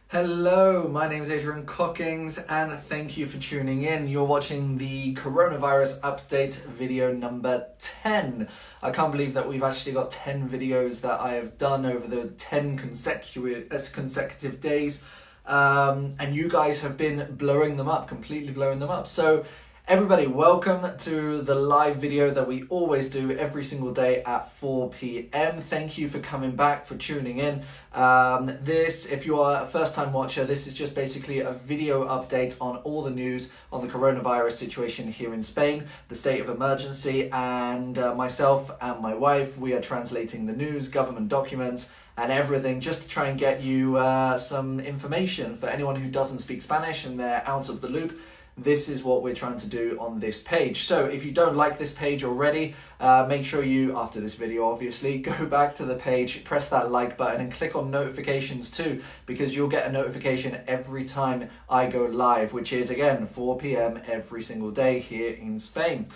Hello, my name is Adrian Cockings and thank you for tuning in. You're watching the coronavirus update video number 10. I can't believe that we've actually got 10 videos that I have done over the 10 consecutive days. And you guys have been blowing them up, completely blowing them up. So everybody, welcome to the live video that we always do every single day at 4 p.m. Thank you for coming back, for tuning in. If you are a first-time watcher, this is just basically a video update on all the news on the coronavirus situation here in Spain, the state of emergency, and myself and my wife, we are translating the news, government documents, and everything just to try and get you some information for anyone who doesn't speak Spanish and they're out of the loop. This is what we're trying to do on this page. So if you don't like this page already, make sure you, after this video obviously, go back to the page, press that like button and click on notifications too, because you'll get a notification every time I go live, which is again 4 p.m. every single day here in Spain.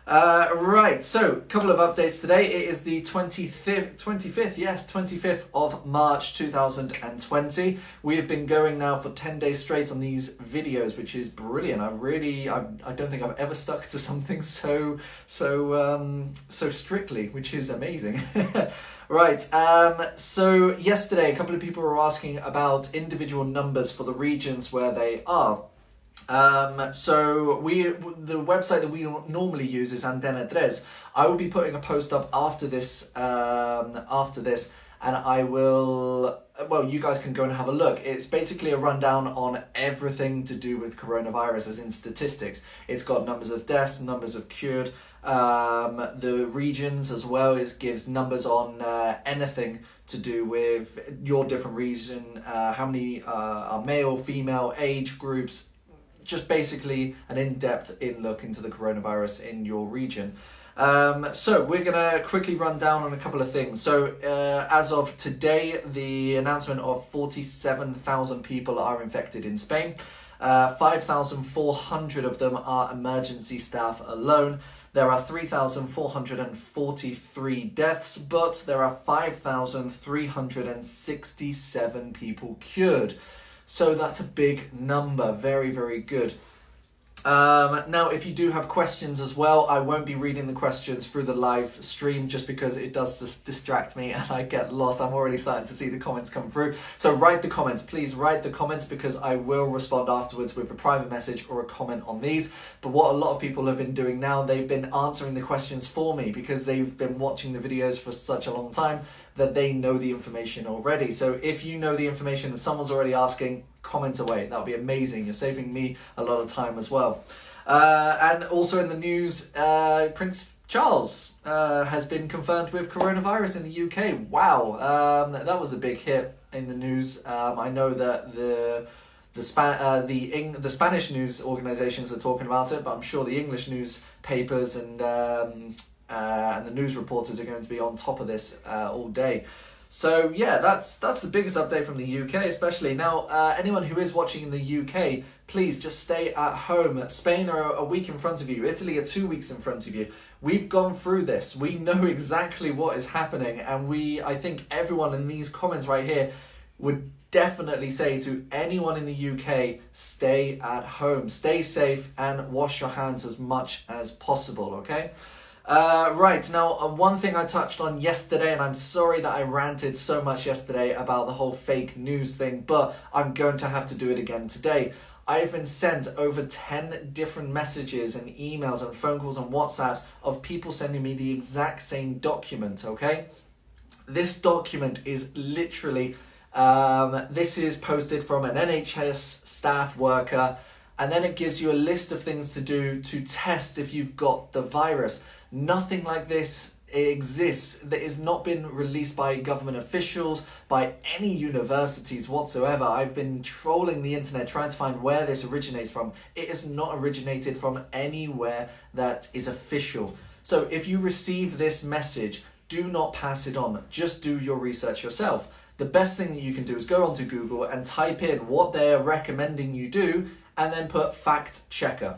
Right, so a couple of updates today. It is the 25th of March 2020. We have been going now for 10 days straight on these videos, which is brilliant. I don't think I've ever stuck to something so strictly, which is amazing. Right, so yesterday a couple of people were asking about individual numbers for the regions where they are. So the website that we normally use is Antena 3. I will be putting a post up after this, and I will, well, you guys can go and have a look. It's basically a rundown on everything to do with coronavirus, as in statistics. It's got numbers of deaths, numbers of cured, the regions as well. It gives numbers on anything to do with your different region, how many are male, female, age groups, just basically an in-depth look into the coronavirus in your region. So we're going to quickly run down on a couple of things. So as of today, the announcement of 47,000 people are infected in Spain. 5,400 of them are emergency staff alone. There are 3,443 deaths, but there are 5,367 people cured. So that's a big number, very, very good. Now, if you do have questions as well, I won't be reading the questions through the live stream just because it does just distract me and I get lost. I'm already starting to see the comments come through. So write the comments, please write the comments, because I will respond afterwards with a private message or a comment on these. But what a lot of people have been doing now, they've been answering the questions for me because they've been watching the videos for such a long time that they know the information already. So if you know the information and someone's already asking, comment away. That would be amazing. You're saving me a lot of time as well. And also in the news, Prince Charles has been confirmed with coronavirus in the UK. Wow, that was a big hit in the news. I know that the Spanish news organizations are talking about it, but I'm sure the English newspapers and the news reporters are going to be on top of this all day. So yeah, that's the biggest update from the UK especially. Now, anyone who is watching in the UK, please just stay at home. Spain are a week in front of you. Italy are 2 weeks in front of you. We've gone through this. We know exactly what is happening, and I think everyone in these comments right here would definitely say to anyone in the UK, stay at home, stay safe, and wash your hands as much as possible, okay? Right, now one thing I touched on yesterday, and I'm sorry that I ranted so much yesterday about the whole fake news thing, but I'm going to have to do it again today. I've been sent over 10 different messages and emails and phone calls and WhatsApps of people sending me the exact same document, okay? This document is literally, this is posted from an NHS staff worker, and then it gives you a list of things to do to test if you've got the virus. Nothing like this exists. That has not been released by government officials, by any universities whatsoever. I've been trolling the internet trying to find where this originates from. It has not originated from anywhere that is official. So if you receive this message, do not pass it on. Just do your research yourself. The best thing that you can do is go onto Google and type in what they're recommending you do, and then put fact checker.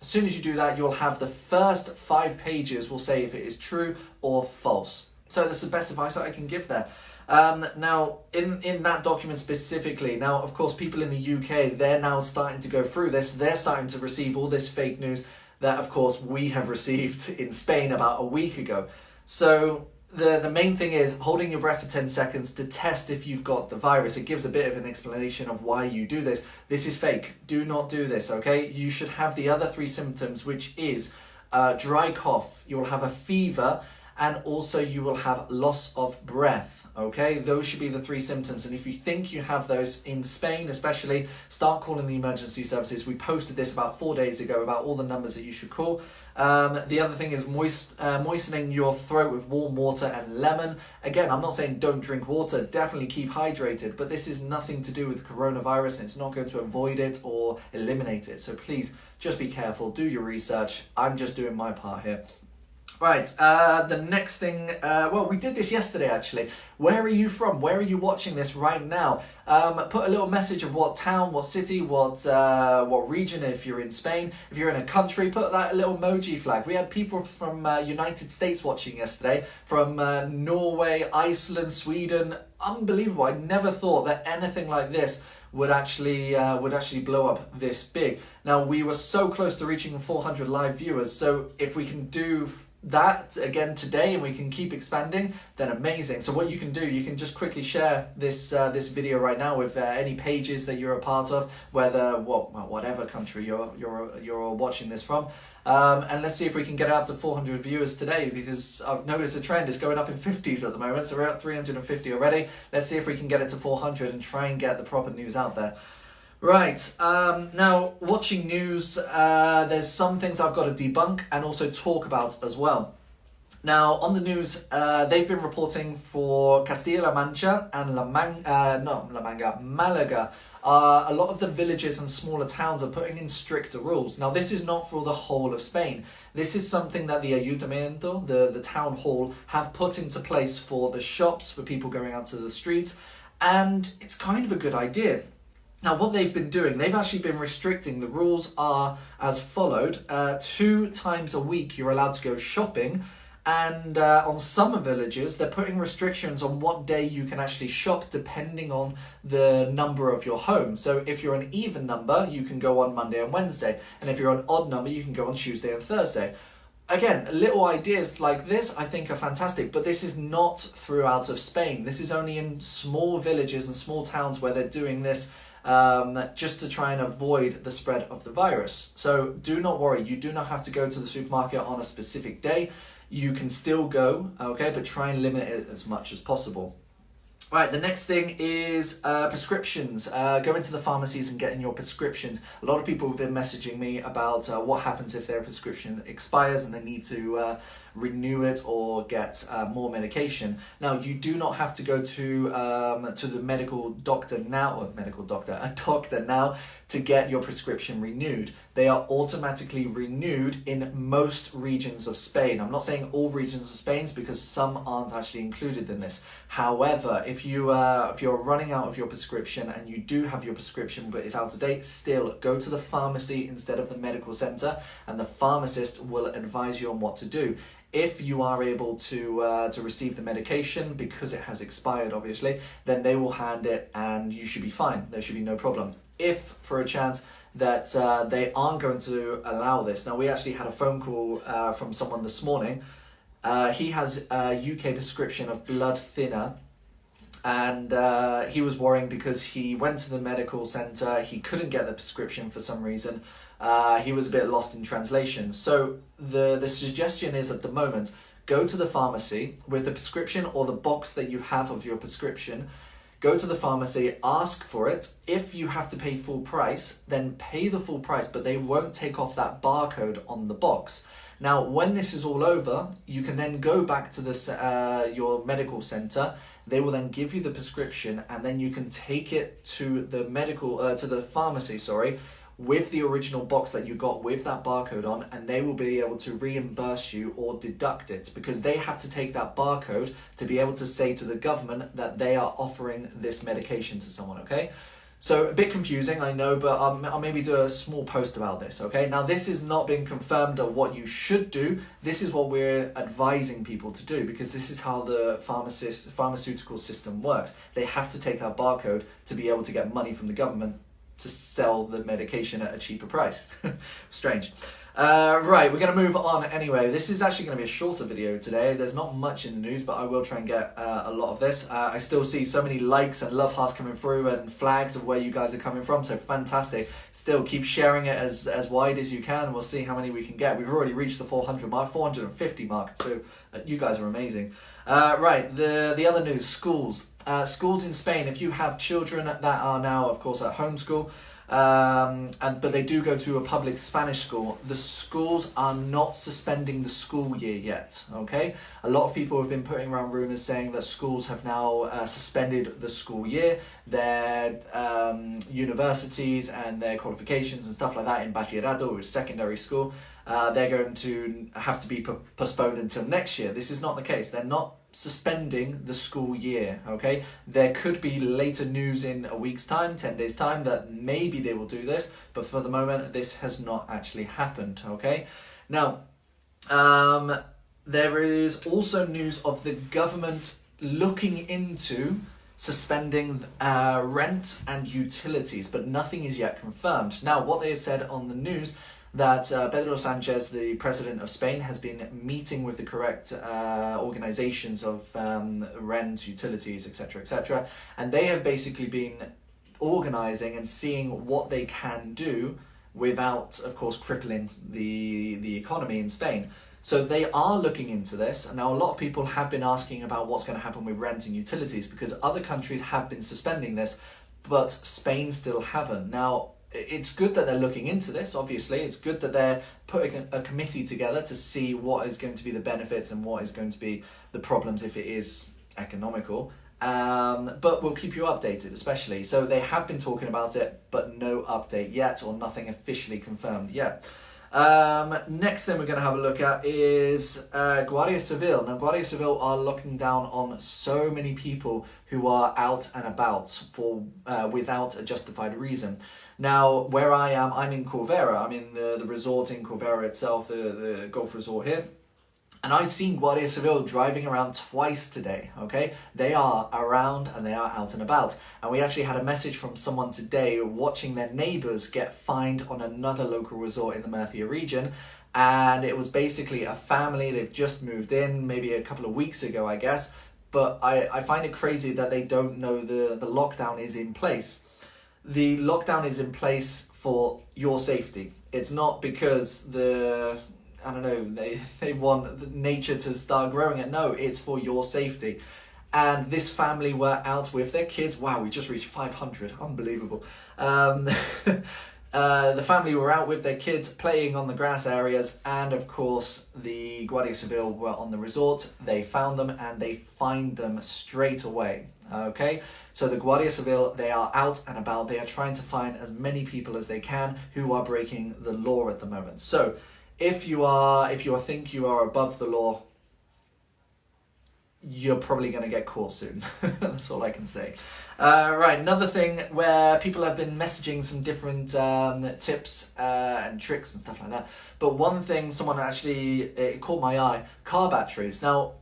As soon as you do that, you'll have the first 5 pages will say if it is true or false. So that's the best advice that I can give there. Now, in that document specifically, now, of course, people in the UK, they're now starting to go through this. They're starting to receive all this fake news that, of course, we have received in Spain about a week ago. So the main thing is holding your breath for 10 seconds to test if you've got the virus. It gives a bit of an explanation of why you do this. This is fake. Do not do this, okay? You should have the other 3 symptoms, which is dry cough. You'll have a fever, and also you will have loss of breath. Okay, those should be the 3 symptoms. And if you think you have those in Spain, especially, start calling the emergency services. We posted this about 4 days ago about all the numbers that you should call. The other thing is moistening your throat with warm water and lemon. Again, I'm not saying don't drink water. Definitely keep hydrated. But this is nothing to do with coronavirus, and it's not going to avoid it or eliminate it. So please, just be careful. Do your research. I'm just doing my part here. Right, the next thing, well, we did this yesterday actually. Where are you from? Where are you watching this right now? Put a little message of what town, what city, what region, if you're in Spain. If you're in a country, put that little emoji flag. We had people from United States watching yesterday, from Norway, Iceland, Sweden. Unbelievable. I never thought that anything like this would actually blow up this big. Now, we were so close to reaching 400 live viewers, so if we can do that again today and we can keep expanding, then amazing. So what you can do, you can just quickly share this this video right now with any pages that you're a part of, whether whatever country you're watching this from, and let's see if we can get up to 400 viewers today, because I've noticed a trend. It's going up in 50s at the moment, so we're at 350 already. Let's see if we can get it to 400 and try and get the proper news out there. Right, now watching news, there's some things I've got to debunk and also talk about as well. Now, on the news, they've been reporting for Castilla-La Mancha and Malaga. A lot of the villages and smaller towns are putting in stricter rules. Now, this is not for the whole of Spain. This is something that the Ayuntamiento, the town hall, have put into place for the shops, for people going out to the streets, and it's kind of a good idea. Now, what they've been doing, they've actually been restricting. The rules are as followed. 2 times a week you're allowed to go shopping, and on some villages they're putting restrictions on what day you can actually shop depending on the number of your home. So if you're an even number, you can go on Monday and Wednesday, and if you're an odd number, you can go on Tuesday and Thursday. Again, little ideas like this I think are fantastic, but this is not throughout of Spain. This is only in small villages and small towns where they're doing this just to try and avoid the spread of the virus. So do not worry, you do not have to go to the supermarket on a specific day. You can still go, okay, but try and limit it as much as possible. Right, the next thing is prescriptions. Go into the pharmacies and getting your prescriptions. A lot of people have been messaging me about what happens if their prescription expires and they need to renew it or get more medication. Now, you do not have to go to the medical doctor now, a doctor now, to get your prescription renewed. They are automatically renewed in most regions of Spain. I'm not saying all regions of Spain because some aren't actually included in this. However, if you're running out of your prescription and you do have your prescription but it's out of date, still go to the pharmacy instead of the medical center, and the pharmacist will advise you on what to do. If you are able to receive the medication because it has expired, obviously, then they will hand it and you should be fine. There should be no problem. If, for a chance, that they aren't going to allow this. Now, we actually had a phone call from someone this morning. He has a UK prescription of blood thinner, and he was worrying because he went to the medical centre, he couldn't get the prescription for some reason. He was a bit lost in translation. So the suggestion is, at the moment, go to the pharmacy with the prescription or the box that you have of your prescription. Go to the pharmacy, ask for it. If you have to pay full price, then pay the full price, but they won't take off that barcode on the box. Now, when this is all over, you can then go back to your medical centre. They will then give you the prescription, and then you can take it to the pharmacy, with the original box that you got with that barcode on, and they will be able to reimburse you or deduct it, because they have to take that barcode to be able to say to the government that they are offering this medication to someone, okay? So a bit confusing, I know, but I'll maybe do a small post about this, okay? Now, this is not being confirmed of what you should do. This is what we're advising people to do, because this is how the pharmaceutical system works. They have to take our barcode to be able to get money from the government to sell the medication at a cheaper price. Strange. Right, we're going to move on anyway. This is actually going to be a shorter video today. There's not much in the news, but I will try and get a lot of this. I still see so many likes and love hearts coming through and flags of where you guys are coming from, so fantastic. Still keep sharing it as wide as you can. We'll see how many we can get. We've already reached the 400 mark, 450 mark, so you guys are amazing. Right, the other news, schools. Schools in Spain, if you have children that are now, of course, at homeschool, but they do go to a public Spanish school, the schools are not suspending the school year yet, okay? A lot of people have been putting around rumours saying that schools have now suspended the school year, their universities and their qualifications and stuff like that in bachillerato, or secondary school, they're going to have to be postponed until next year. This is not the case. They're not suspending the school year, okay? There could be later news in a week's time, 10 days time, that maybe they will do this, but for the moment this has not actually happened, okay? Now, there is also news of the government looking into suspending rent and utilities, but nothing is yet confirmed. Now, what they said on the news that Pedro Sanchez, the president of Spain, has been meeting with the correct organizations of rent, utilities, etc., and they have basically been organizing and seeing what they can do without, of course, crippling the economy in Spain. So they are looking into this. And now a lot of people have been asking about what's going to happen with rent and utilities, because other countries have been suspending this, but Spain still haven't. Now, it's good that they're looking into this, obviously. It's good that they're putting a committee together to see what is going to be the benefits and what is going to be the problems if it is economical. But we'll keep you updated, especially. So they have been talking about it, but no update yet, or nothing officially confirmed yet. Next thing we're going to have a look at is Guardia Civil. Now, Guardia Civil are locking down on so many people who are out and about for without a justified reason. Now, where I am, I'm in Corbera. I'm in the resort in Corbera itself, the golf resort here. And I've seen Guardia Civil driving around twice today, okay? They are around and they are out and about. And we actually had a message from someone today watching their neighbours get fined on another local resort in the Murcia region. And it was basically a family, they've just moved in, maybe a couple of weeks ago, I guess. But I find it crazy that they don't know the lockdown is in place. The lockdown is in place for your safety. It's not because they want nature to start growing it. No, it's for your safety. And this family were out with their kids. Wow, we just reached 500. Unbelievable. The family were out with their kids playing on the grass areas, and of course the Guardia Civil were on the resort. They found them and they fined them straight away. Okay, so the Guardia Civil, they are out and about. They are trying to find as many people as they can who are breaking the law at the moment. So if you think you are above the law, you're probably going to get caught soon. That's all I can say. Right, another thing where people have been messaging some different tips and tricks and stuff like that. But one thing, someone actually, it caught my eye, car batteries. Now,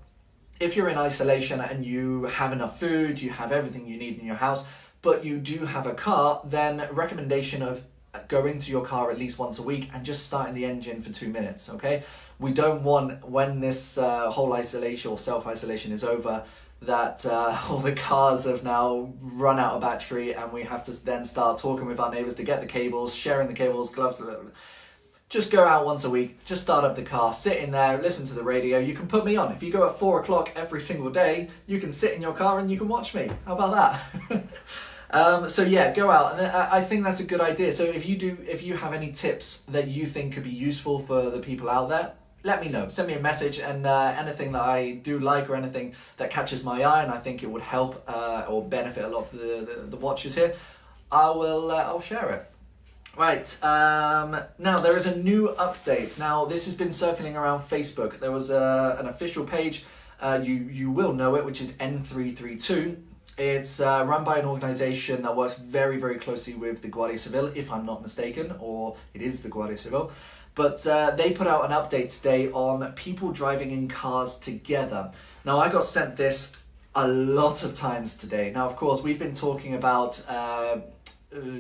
if you're in isolation and you have enough food, you have everything you need in your house, but you do have a car, then recommendation of going to your car at least once a week and just starting the engine for 2 minutes, okay? We don't want, when this whole isolation or self-isolation is over, that all the cars have now run out of battery and we have to then start talking with our neighbours to get the cables, sharing the cables, gloves. Just go out once a week, just start up the car, sit in there, listen to the radio. You can put me on. If you go at 4 o'clock every single day, you can sit in your car and you can watch me. How about that? So yeah, go out. And I think that's a good idea. So if you have any tips that you think could be useful for the people out there, let me know. Send me a message, and anything that I do like or anything that catches my eye and I think it would help or benefit a lot of the watchers here, I'll share it. Right, now there is a new update. Now this has been circling around Facebook. There was an official page, you will know it, which is N332. It's run by an organization that works very, very closely with the Guardia Civil, if I'm not mistaken, or it is the Guardia Civil. But they put out an update today on people driving in cars together. Now, I got sent this a lot of times today. Now, of course, we've been talking about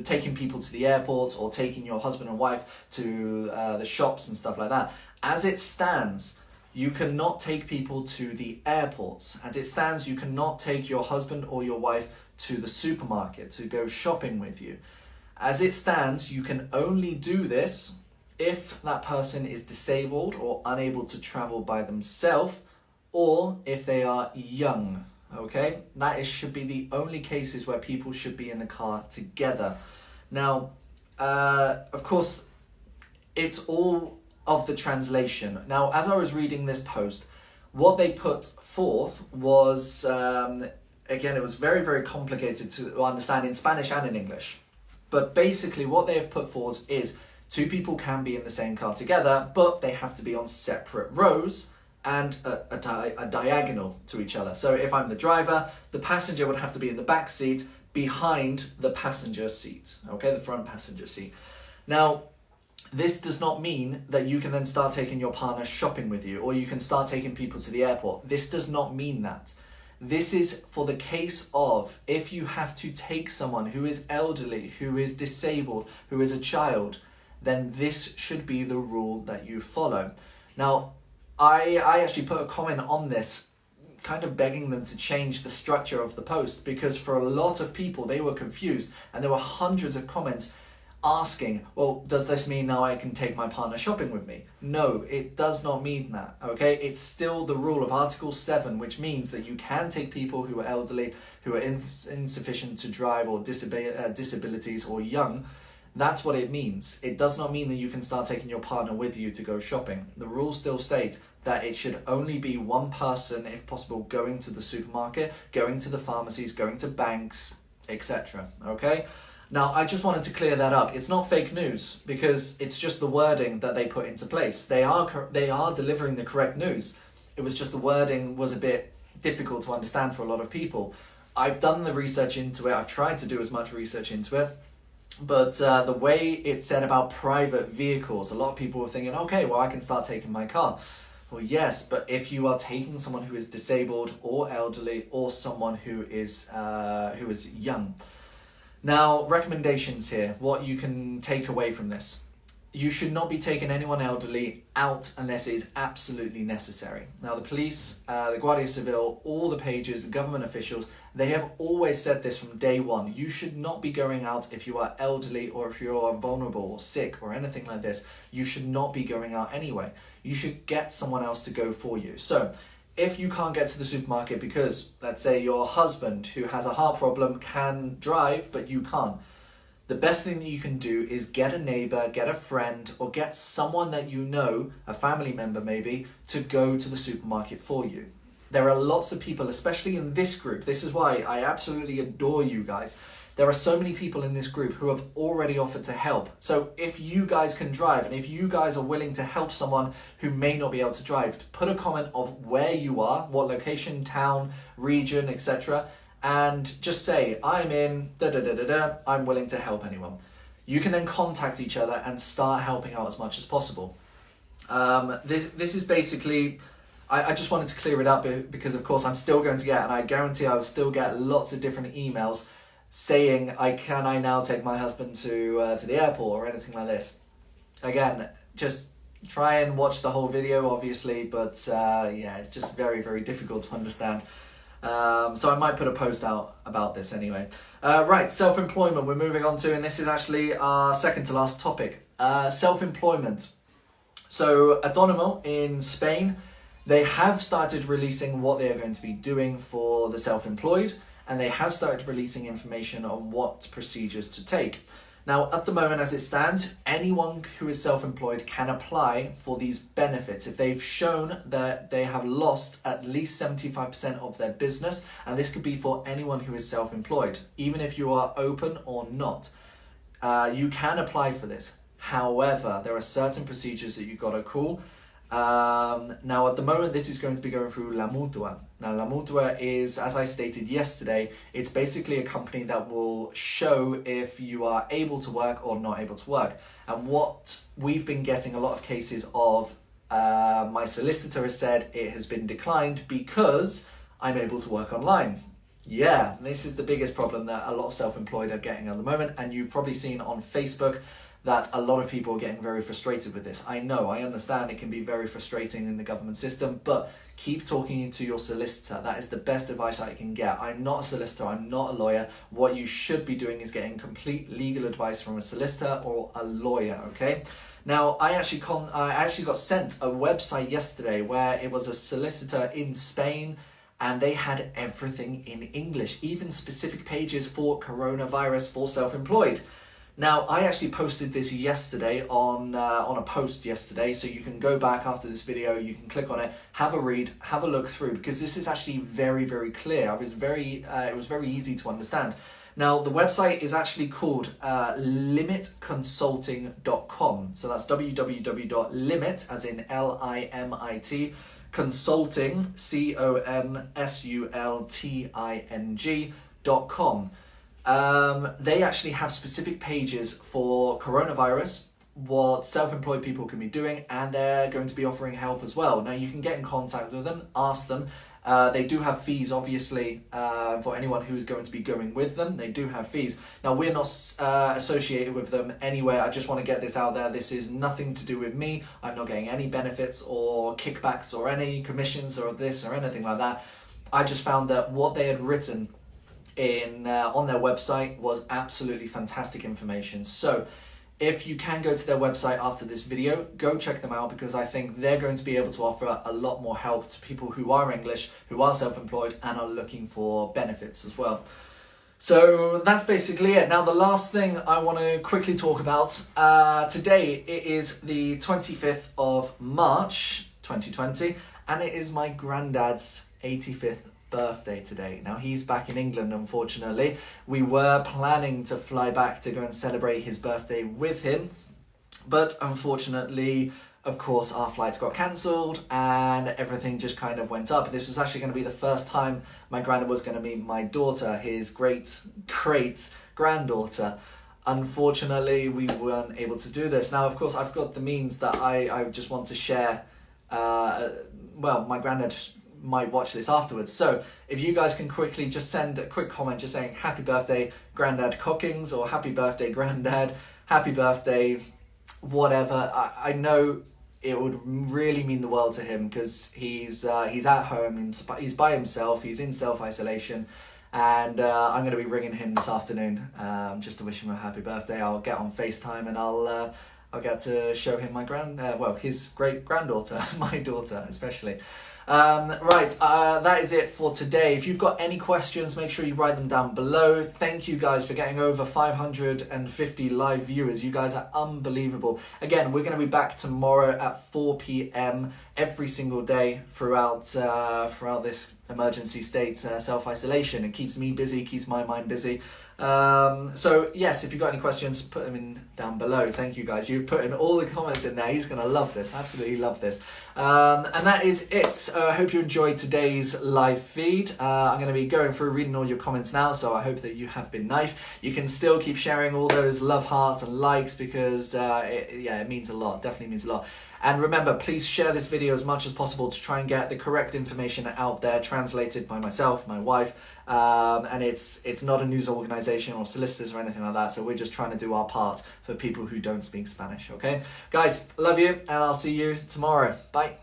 taking people to the airport or taking your husband and wife to the shops and stuff like that. As it stands, you cannot take people to the airports. As it stands, you cannot take your husband or your wife to the supermarket to go shopping with you. As it stands, you can only do this if that person is disabled or unable to travel by themselves, or if they are young. Okay, that should be the only cases where people should be in the car together. Now, of course, it's all of the translation. Now, as I was reading this post, what they put forth was, again, it was very, very complicated to understand in Spanish and in English. But basically what they have put forward is two people can be in the same car together, but they have to be on separate rows and a diagonal to each other. So if I'm the driver, the passenger would have to be in the back seat behind the passenger seat, okay, the front passenger seat. Now, this does not mean that you can then start taking your partner shopping with you, or you can start taking people to the airport. This does not mean that. This is for the case of if you have to take someone who is elderly, who is disabled, who is a child, then this should be the rule that you follow. Now, I actually put a comment on this, kind of begging them to change the structure of the post, because for a lot of people, they were confused, and there were hundreds of comments asking, well, does this mean now I can take my partner shopping with me? No, it does not mean that, okay? It's still the rule of Article 7, which means that you can take people who are elderly, who are insufficient to drive, or disabilities, or young. That's what it means. It does not mean that you can start taking your partner with you to go shopping. The rule still states that it should only be one person, if possible, going to the supermarket, going to the pharmacies, going to banks, etc. Okay? Now, I just wanted to clear that up. It's not fake news, because it's just the wording that they put into place. They are delivering the correct news. It was just the wording was a bit difficult to understand for a lot of people. I've done the research into it. I've tried to do as much research into it. But the way it said about private vehicles, a lot of people were thinking, okay, well, I can start taking my car. Well, yes, but if you are taking someone who is disabled or elderly, or someone who is young. Now, recommendations here, what you can take away from this. You should not be taking anyone elderly out unless it is absolutely necessary. Now, the police, the Guardia Civil, all the pages, the government officials, they have always said this from day one. You should not be going out if you are elderly, or if you are vulnerable or sick or anything like this. You should not be going out anyway. You should get someone else to go for you. So, if you can't get to the supermarket because, let's say, your husband who has a heart problem can drive, but you can't, the best thing that you can do is get a neighbor, get a friend, or get someone that you know, a family member maybe, to go to the supermarket for you. There are lots of people, especially in this group. This is why I absolutely adore you guys. There are so many people in this group who have already offered to help. So if you guys can drive, and if you guys are willing to help someone who may not be able to drive, put a comment of where you are, what location, town, region, etc., and just say, I'm in I'm willing to help anyone. You can then contact each other and start helping out as much as possible. This is basically, I just wanted to clear it up, because of course I'm still going to get, and I guarantee I will still get lots of different emails saying, can I now take my husband to the airport or anything like this. Again, just try and watch the whole video, obviously, but yeah, it's just very, very difficult to understand. So I might put a post out about this anyway. Right, self-employment we're moving on to, and this is actually our second to last topic. Self-employment. So Autónomo in Spain, they have started releasing what they are going to be doing for the self-employed, and they have started releasing information on what procedures to take. Now, at the moment, as it stands, anyone who is self-employed can apply for these benefits if they've shown that they have lost at least 75% of their business, and this could be for anyone who is self-employed, even if you are open or not. You can apply for this. However, there are certain procedures that you've got to call. Now, at the moment, this is going to be going through La Mutua. Now, La Mutua is, as I stated yesterday, it's basically a company that will show if you are able to work or not able to work. And what we've been getting a lot of cases of, my solicitor has said it has been declined because I'm able to work online. Yeah, this is the biggest problem that a lot of self-employed are getting at the moment. And you've probably seen on Facebook that a lot of people are getting very frustrated with this. I know, I understand it can be very frustrating in the government system, but keep talking to your solicitor. That is the best advice I can get. I'm not a solicitor, I'm not a lawyer. What you should be doing is getting complete legal advice from a solicitor or a lawyer, okay? Now, I actually got sent a website yesterday where it was a solicitor in Spain, and they had everything in English, even specific pages for coronavirus for self-employed. Now, I actually posted this yesterday on a post yesterday, so you can go back after this video, you can click on it, have a read, have a look through, because this is actually very, very clear. It was very easy to understand. Now, the website is actually called limitconsulting.com. So that's www.limit, as in LIMIT, consulting, CONSULTING.com. They actually have specific pages for coronavirus, what self-employed people can be doing, and they're going to be offering help as well. Now, you can get in contact with them, ask them. They do have fees, obviously, for anyone who is going to be going with them. They do have fees. Now, we're not associated with them anywhere. I just want to get this out there. This is nothing to do with me. I'm not getting any benefits or kickbacks or any commissions or this or anything like that. I just found that what they had written on their website was absolutely fantastic information. So if you can go to their website after this video, go check them out, because I think they're going to be able to offer a lot more help to people who are English, who are self-employed and are looking for benefits as well. So that's basically it. Now, the last thing I want to quickly talk about, today it is the 25th of March 2020, and it is my granddad's 85th birthday today. Now, he's back in England, unfortunately. We were planning to fly back to go and celebrate his birthday with him, but unfortunately, of course, our flights got cancelled and everything just kind of went up. This was actually going to be the first time my granddad was going to meet my daughter, his great granddaughter. Unfortunately, we weren't able to do this. Now, of course, I've got the means that I just want to share. Well, my granddad might watch this afterwards, so if you guys can quickly just send a quick comment just saying happy birthday Grandad Cockings, or happy birthday Grandad, happy birthday whatever. I know it would really mean the world to him, because he's at home, he's by himself, he's in self-isolation, and I'm going to be ringing him this afternoon just to wish him a happy birthday. I'll get on FaceTime and I'll get to show him my his great granddaughter, my daughter especially. That is it for today. If you've got any questions, make sure you write them down below. Thank you guys for getting over 550 live viewers. You guys are unbelievable. Again, we're going to be back tomorrow at 4 p.m. every single day throughout this emergency state self-isolation. It keeps me busy, keeps my mind busy. So yes, if you've got any questions, put them in down below. Thank you guys. You've put in all the comments in there. He's going to love this. Absolutely love this. And that is it. I hope you enjoyed today's live feed. I'm going to be going through reading all your comments now, so I hope that you have been nice. You can still keep sharing all those love hearts and likes, because it means a lot. Definitely means a lot. And remember, please share this video as much as possible to try and get the correct information out there, translated by myself, my wife. And it's not a news organization or solicitors or anything like that. So we're just trying to do our part for people who don't speak Spanish, okay? Guys, love you, and I'll see you tomorrow. Bye.